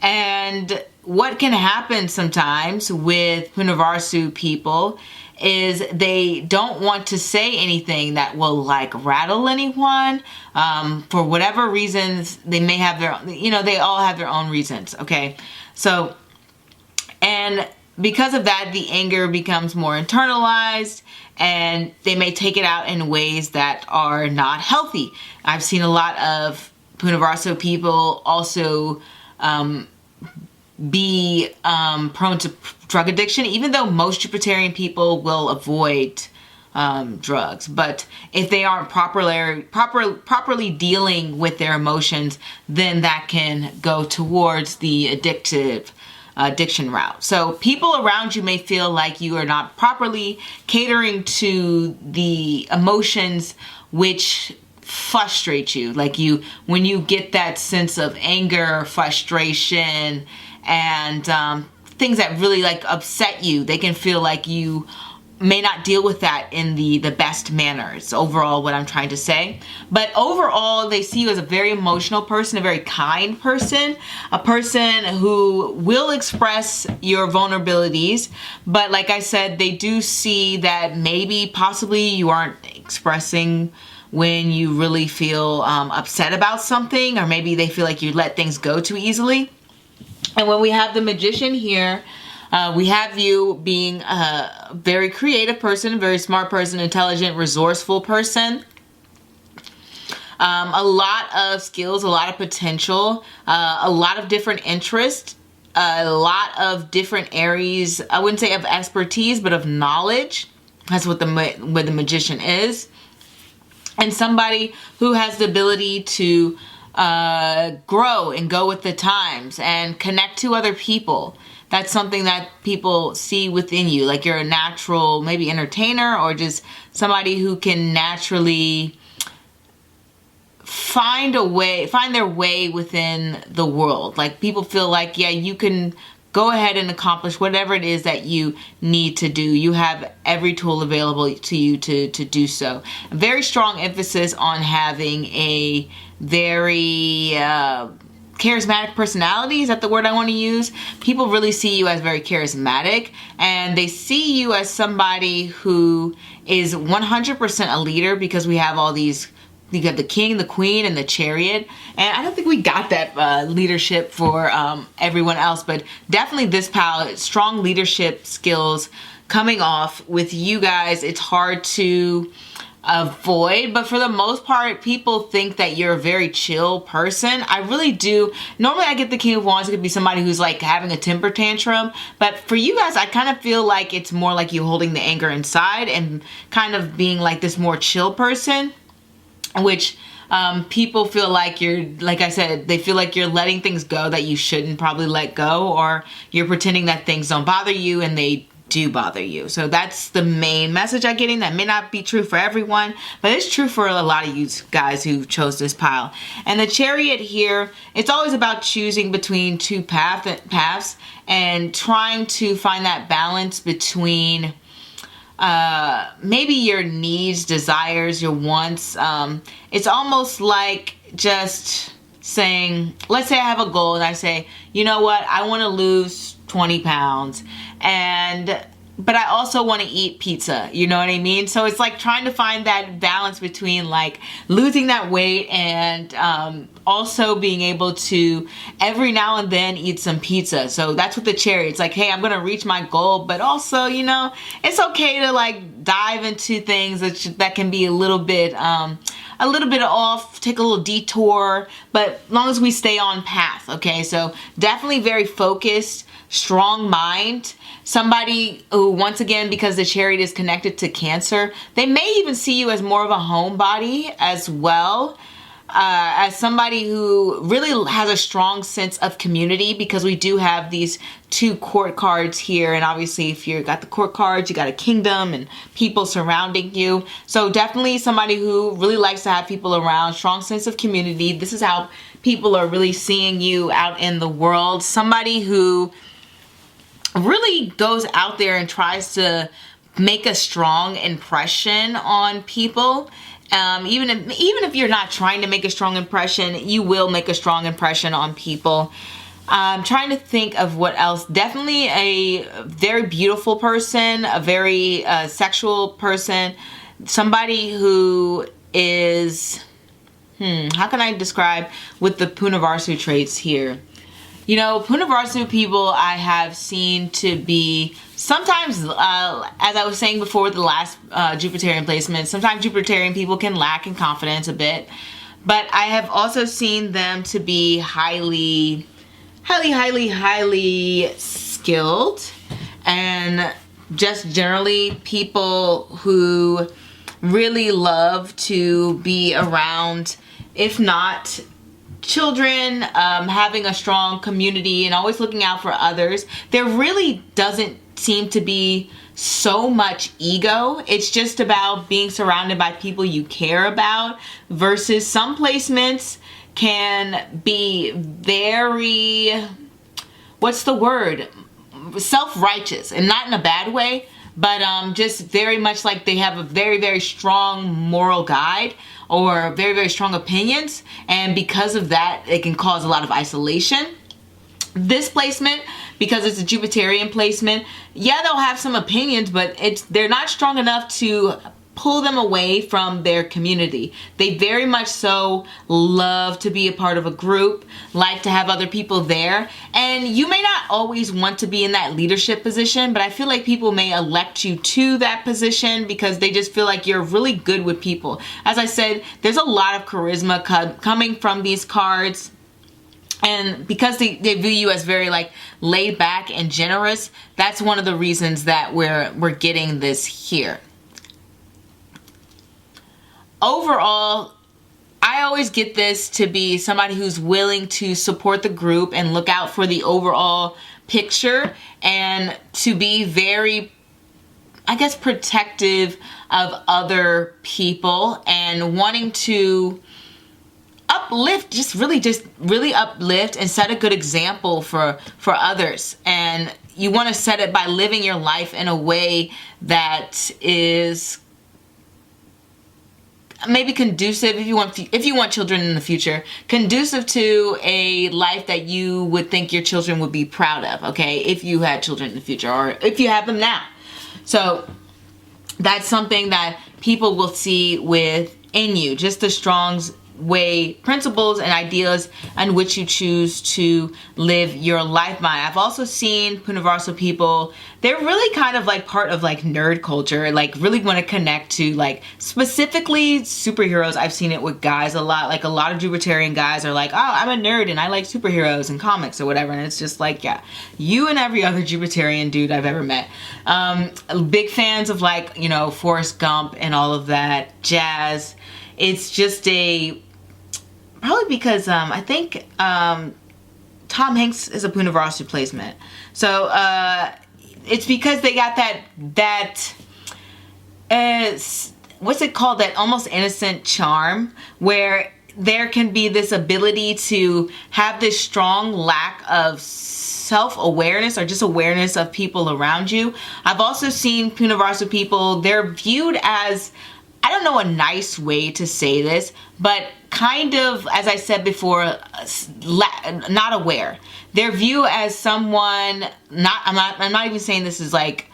And what can happen sometimes with Punavarsu people is they don't want to say anything that will rattle anyone. For whatever reasons, they may have their, they all have their own reasons. Okay. So, and because of that, the anger becomes more internalized, and they may take it out in ways that are not healthy. I've seen a lot of Punavarsu people also, be prone to drug addiction, even though most Jupiterian people will avoid drugs. But if they aren't properly dealing with their emotions, then that can go towards the addiction route. So people around you may feel like you are not properly catering to the emotions which frustrate you. When you get that sense of anger, frustration, and things that really upset you, they can feel like you may not deal with that in the best manner. It's overall what I'm trying to say. But overall, they see you as a very emotional person, a very kind person, a person who will express your vulnerabilities. But like I said, they do see that maybe possibly you aren't expressing when you really feel upset about something, or maybe they feel like you let things go too easily. And when we have the Magician here, we have you being a very creative person, a very smart person, intelligent, resourceful person. A lot of skills, a lot of potential, a lot of different interests, a lot of different areas, I wouldn't say of expertise, but of knowledge. That's what the Magician is. And somebody who has the ability to grow and go with the times and connect to other people. That's something that people see within you. Like you're a natural, maybe entertainer, or just somebody who can naturally find their way within the world. Like people feel like, yeah, you can go ahead and accomplish whatever it is that you need to do. You have every tool available to you to do so. A very strong emphasis on having a very charismatic personality. Is that the word I want to use? People really see you as very charismatic, and they see you as somebody who is 100% a leader, because we have all these, you got the King, the Queen, and the Chariot. And I don't think we got that leadership for everyone else, but definitely this pile, strong leadership skills coming off with you guys. It's hard to avoid, but for the most part, people think that you're a very chill person. I really do. Normally I get the King of Wands. It could be somebody who's like having a temper tantrum, but for you guys, I kind of feel like it's more like you holding the anger inside and kind of being like this more chill person, which people feel like you're, like I said, they feel like you're letting things go that you shouldn't probably let go, or you're pretending that things don't bother you and they do bother you. So that's the main message I'm getting. That may not be true for everyone, but it's true for a lot of you guys who chose this pile. And the Chariot here, it's always about choosing between two paths and trying to find that balance between maybe your needs, desires, your wants. It's almost like just saying, let's say I have a goal and I say, you know what, I want to lose 20 pounds, but I also want to eat pizza, you know what I mean? So it's like trying to find that balance between like losing that weight and also being able to every now and then eat some pizza. So that's what the Chariot, it's like, hey, I'm gonna reach my goal, but also, you know, it's okay to like dive into things that can be a little bit off, take a little detour, but as long as we stay on path, okay? So definitely very focused, strong mind. Somebody who, once again, because the Chariot is connected to Cancer, they may even see you as more of a homebody as well. As somebody who really has a strong sense of community, because we do have these two court cards here, and obviously if you got the court cards, you got a kingdom and people surrounding you. So definitely somebody who really likes to have people around, strong sense of community. This is how people are really seeing you out in the world. Somebody who really goes out there and tries to make a strong impression on people. Even if you're not trying to make a strong impression, you will make a strong impression on people. I'm trying to think of what else. Definitely a very beautiful person, a very sexual person, somebody who is, how can I describe with the Punavarsu traits here? You know, Punavarsu people I have seen to be sometimes, as I was saying before with the last Jupiterian placement, sometimes Jupiterian people can lack in confidence a bit. But I have also seen them to be highly skilled, and just generally people who really love to be around, if not children, having a strong community and always looking out for others. There really doesn't seem to be so much ego. It's just about being surrounded by people you care about, versus some placements can be very, what's the word? Self-righteous, and not in a bad way, but just very much like they have a very, very strong moral guide or very, very strong opinions, and because of that, it can cause a lot of isolation. This placement, because it's a Jupiterian placement, yeah, they'll have some opinions, but they're not strong enough to pull them away from their community. They very much so love to be a part of a group, like to have other people there. And you may not always want to be in that leadership position, but I feel like people may elect you to that position because they just feel like you're really good with people. As I said, there's a lot of charisma coming from these cards. And because they view you as very like laid back and generous, that's one of the reasons that we're getting this here. Overall, I always get this to be somebody who's willing to support the group and look out for the overall picture, and to be very, I guess, protective of other people and wanting to uplift, just really uplift and set a good example for others. And you want to set it by living your life in a way that is maybe conducive, if you want children in the future, conducive to a life that you would think your children would be proud of, okay, if you had children in the future, or if you have them now. So that's something that people will see within you, just the strong way principles and ideas on which you choose to live your life by. I've also seen Punavarsu people, they're really kind of like part of like nerd culture, like really want to connect to like specifically superheroes. I've seen it with guys a lot, like a lot of Jupiterian guys are like, oh, I'm a nerd and I like superheroes and comics or whatever, and it's just like, yeah, you and every other Jupiterian dude I've ever met. Big fans of like, you know, Forrest Gump and all of that jazz. It's just probably because I think Tom Hanks is a Punavarsu placement. So it's because they got that what's it called? That almost innocent charm where there can be this ability to have this strong lack of self-awareness or just awareness of people around you. I've also seen Punavarsu people, they're viewed as, I don't know a nice way to say this, but kind of, as I said before, not aware. They're viewed as someone, I'm not even saying this is like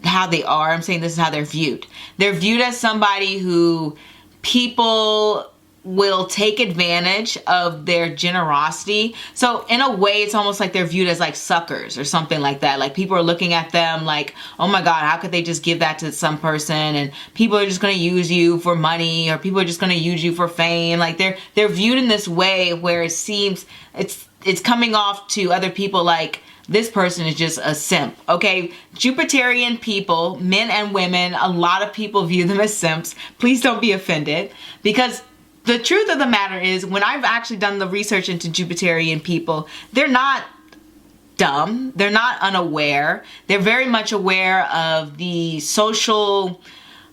how they are, I'm saying this is how they're viewed. They're viewed as somebody who people will take advantage of their generosity. So in a way, it's almost like they're viewed as like suckers or something like that. Like people are looking at them like, oh my God, how could they just give that to some person? And people are just going to use you for money, or people are just going to use you for fame. Like they're viewed in this way where it seems it's coming off to other people like, this person is just a simp. Okay, Jupiterian people, men and women, a lot of people view them as simps. Please don't be offended, because the truth of the matter is, when I've actually done the research into Jupiterian people, they're not dumb. They're not unaware. They're very much aware of the social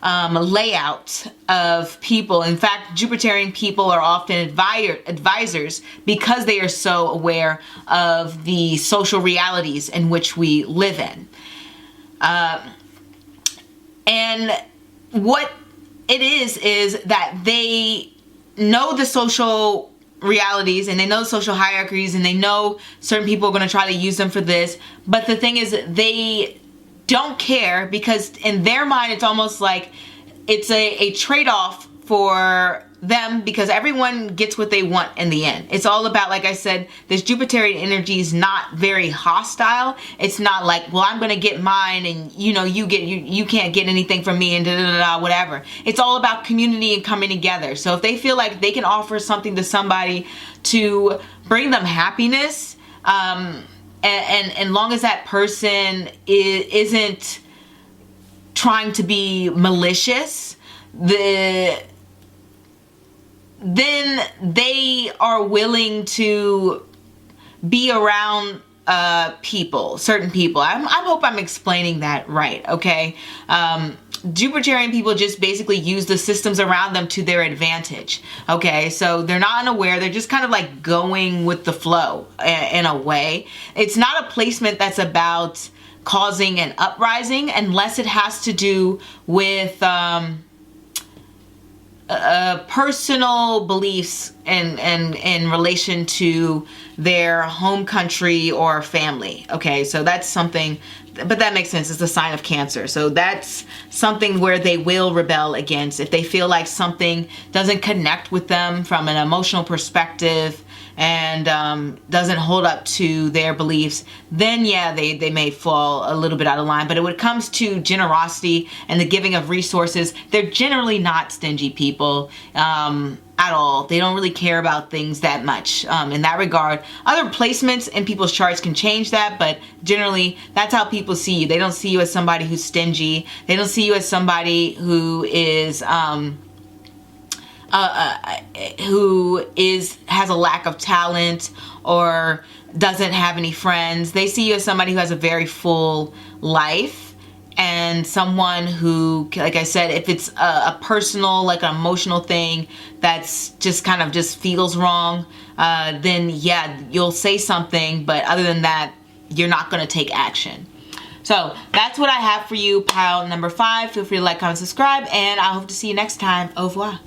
layout of people. In fact, Jupiterian people are often advisors because they are so aware of the social realities in which we live in. And what it is that they know the social realities and they know social hierarchies and they know certain people are going to try to use them for this. But the thing is, they don't care, because in their mind it's almost like it's a trade-off for them, because everyone gets what they want in the end. It's all about, like I said, this Jupiterian energy is not very hostile. It's not like, well, I'm going to get mine and you know you can't get anything from me and da da da da whatever. It's all about community and coming together. So if they feel like they can offer something to somebody to bring them happiness, and long as that person isn't trying to be malicious, then they are willing to be around people, certain people. I hope I'm explaining that right, okay? Jupiterian people just basically use the systems around them to their advantage, okay? So they're not unaware, they're just kind of like going with the flow in a way. It's not a placement that's about causing an uprising unless it has to do with personal beliefs in relation to their home country or family. Okay, so that's something, but that makes sense. It's a sign of Cancer. So that's something where they will rebel against. If they feel like something doesn't connect with them from an emotional perspective and doesn't hold up to their beliefs, then yeah, they may fall a little bit out of line. But when it comes to generosity and the giving of resources, they're generally not stingy people at all. They don't really care about things that much in that regard. Other placements in people's charts can change that, but generally that's how people see you. They don't see you as somebody who's stingy. They don't see you as somebody who is has a lack of talent or doesn't have any friends. They see you as somebody who has a very full life, and someone who, like I said, if it's a personal, like an emotional thing that's just kind of just feels wrong, then yeah, you'll say something, but other than that, you're not going to take action. So that's what I have for you, pile number 5. Feel free to like, comment, subscribe, and I hope to see you next time. Au revoir.